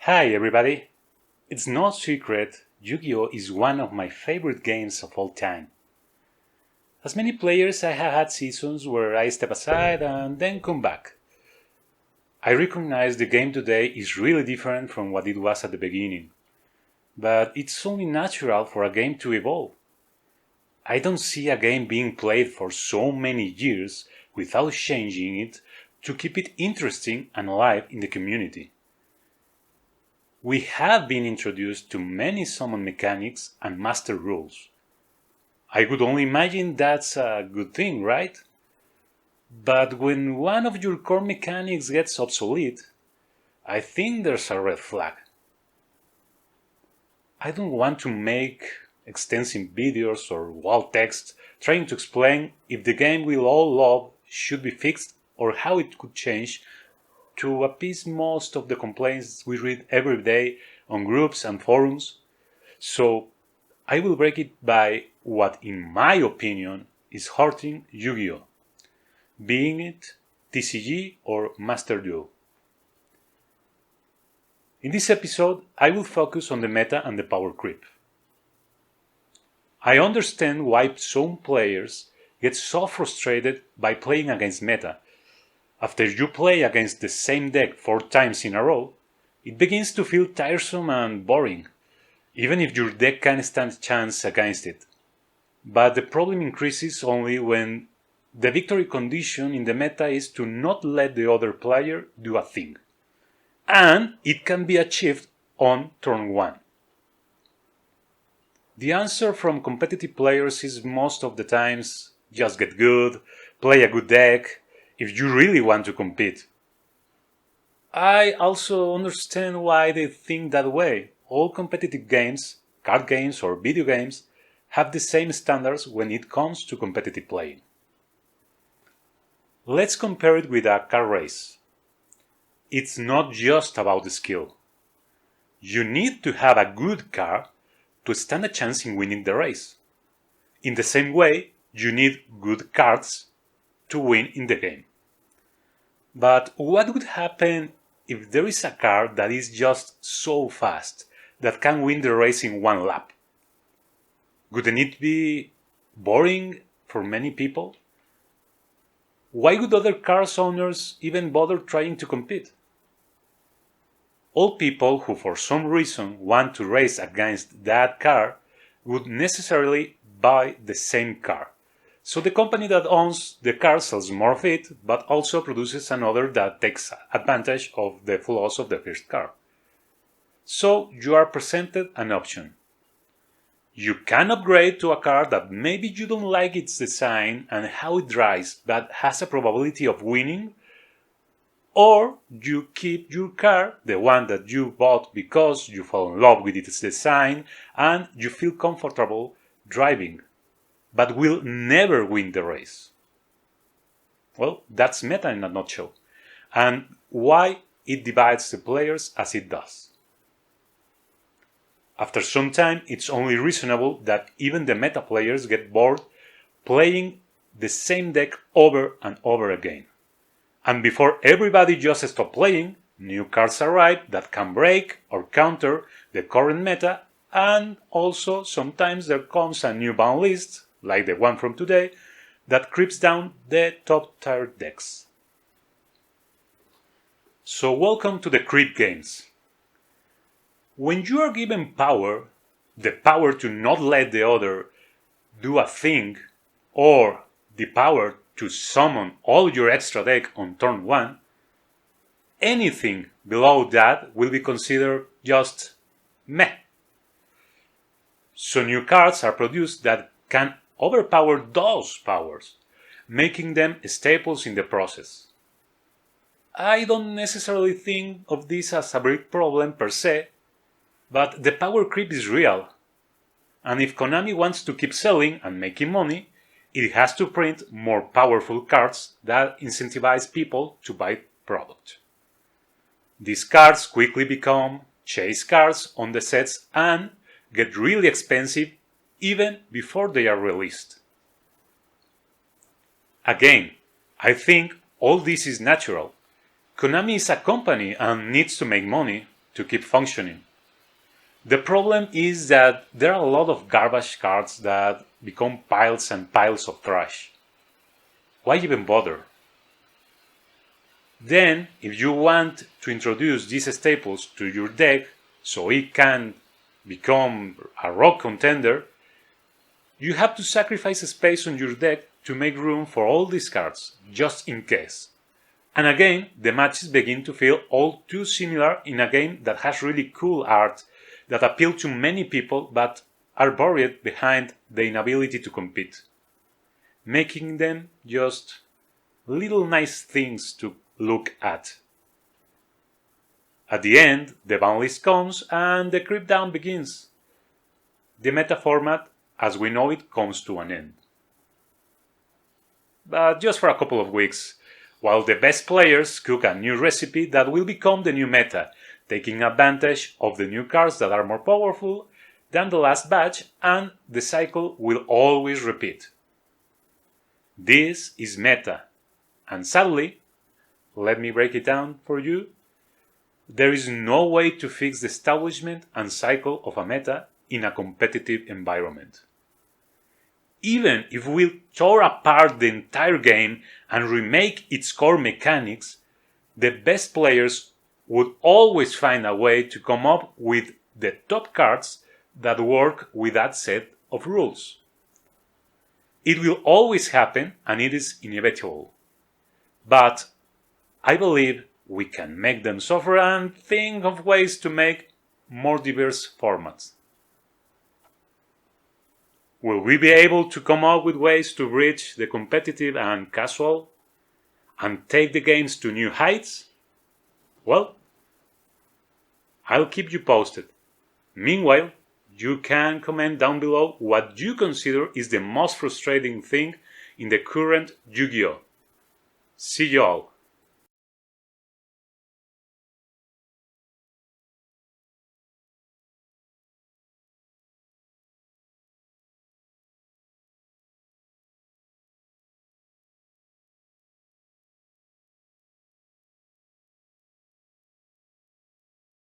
Hi everybody! It's no secret, Yu-Gi-Oh! Is one of my favorite games of all time. As many players, I have had seasons where I step aside and then come back. I recognize the game today is really different from what it was at the beginning, but it's only natural for a game to evolve. I don't see a game being played for so many years without changing it to keep it interesting and alive in the community. We have been introduced to many summon mechanics and master rules. I could only imagine that's a good thing, right? But when one of your core mechanics gets obsolete, I think there's a red flag. I don't want to make extensive videos or wall text trying to explain if the game we all love should be fixed or how it could change to appease most of the complaints we read every day on groups and forums. So I will break it by what, in my opinion, is hurting Yu-Gi-Oh! Being it TCG or Master Duel. In this episode, I will focus on the meta and the power creep. I understand why some players get so frustrated by playing against meta. After you play against the same deck 4 times in a row, it begins to feel tiresome and boring, even if your deck can stand a chance against it. But the problem increases only when the victory condition in the meta is to not let the other player do a thing. And it can be achieved on turn 1. The answer from competitive players is most of the times just get good, play a good deck, if you really want to compete. I also understand why they think that way. All competitive games, card games or video games, have the same standards when it comes to competitive playing. Let's compare it with a car race. It's not just about the skill. You need to have a good car to stand a chance in winning the race. In the same way, you need good cards to win in the game. But what would happen if there is a car that is just so fast that can win the race in one lap? Wouldn't it be boring for many people? Why would other cars owners even bother trying to compete? All people who for some reason want to race against that car would necessarily buy the same car. So the company that owns the car sells more of it, but also produces another that takes advantage of the flaws of the first car. So you are presented an option. You can upgrade to a car that maybe you don't like its design and how it drives, but has a probability of winning, or you keep your car, the one that you bought because you fall in love with its design and you feel comfortable driving, but will never win the race. Well, that's meta in a nutshell, and why it divides the players as it does. After some time, it's only reasonable that even the meta players get bored playing the same deck over and over again. And before everybody just stops playing, new cards arrive that can break or counter the current meta, and also sometimes there comes a new ban list, like the one from today, that creeps down the top tier decks. So welcome to the creep games. When you are given power, the power to not let the other do a thing, or the power to summon all your extra deck on turn 1, anything below that will be considered just meh. So new cards are produced that can overpower those powers, making them staples in the process. I don't necessarily think of this as a big problem per se, but the power creep is real. And if Konami wants to keep selling and making money, it has to print more powerful cards that incentivize people to buy product. These cards quickly become chase cards on the sets and get really expensive even before they are released. Again, I think all this is natural. Konami is a company and needs to make money, to keep functioning. The problem is that there are a lot of garbage cards that become piles and piles of trash. Why even bother? Then, if you want to introduce these staples to your deck so it can become a rock contender, you have to sacrifice space on your deck to make room for all these cards, just in case. And again, the matches begin to feel all too similar in a game that has really cool art that appeal to many people but are buried behind the inability to compete, making them just little nice things to look at. At the end, the ban list comes and the creep down begins. The meta format, as we know it, comes to an end. But just for a couple of weeks, while the best players cook a new recipe that will become the new meta, taking advantage of the new cards that are more powerful than the last batch, and the cycle will always repeat. This is meta, and sadly, let me break it down for you, there is no way to fix the establishment and cycle of a meta in a competitive environment. Even if we tore apart the entire game and remake its core mechanics, the best players would always find a way to come up with the top cards that work with that set of rules. It will always happen and it is inevitable. But I believe we can make them suffer and think of ways to make more diverse formats. Will we be able to come up with ways to bridge the competitive and casual and take the games to new heights? Well, I'll keep you posted. Meanwhile, you can comment down below what you consider is the most frustrating thing in the current Yu-Gi-Oh! See you all!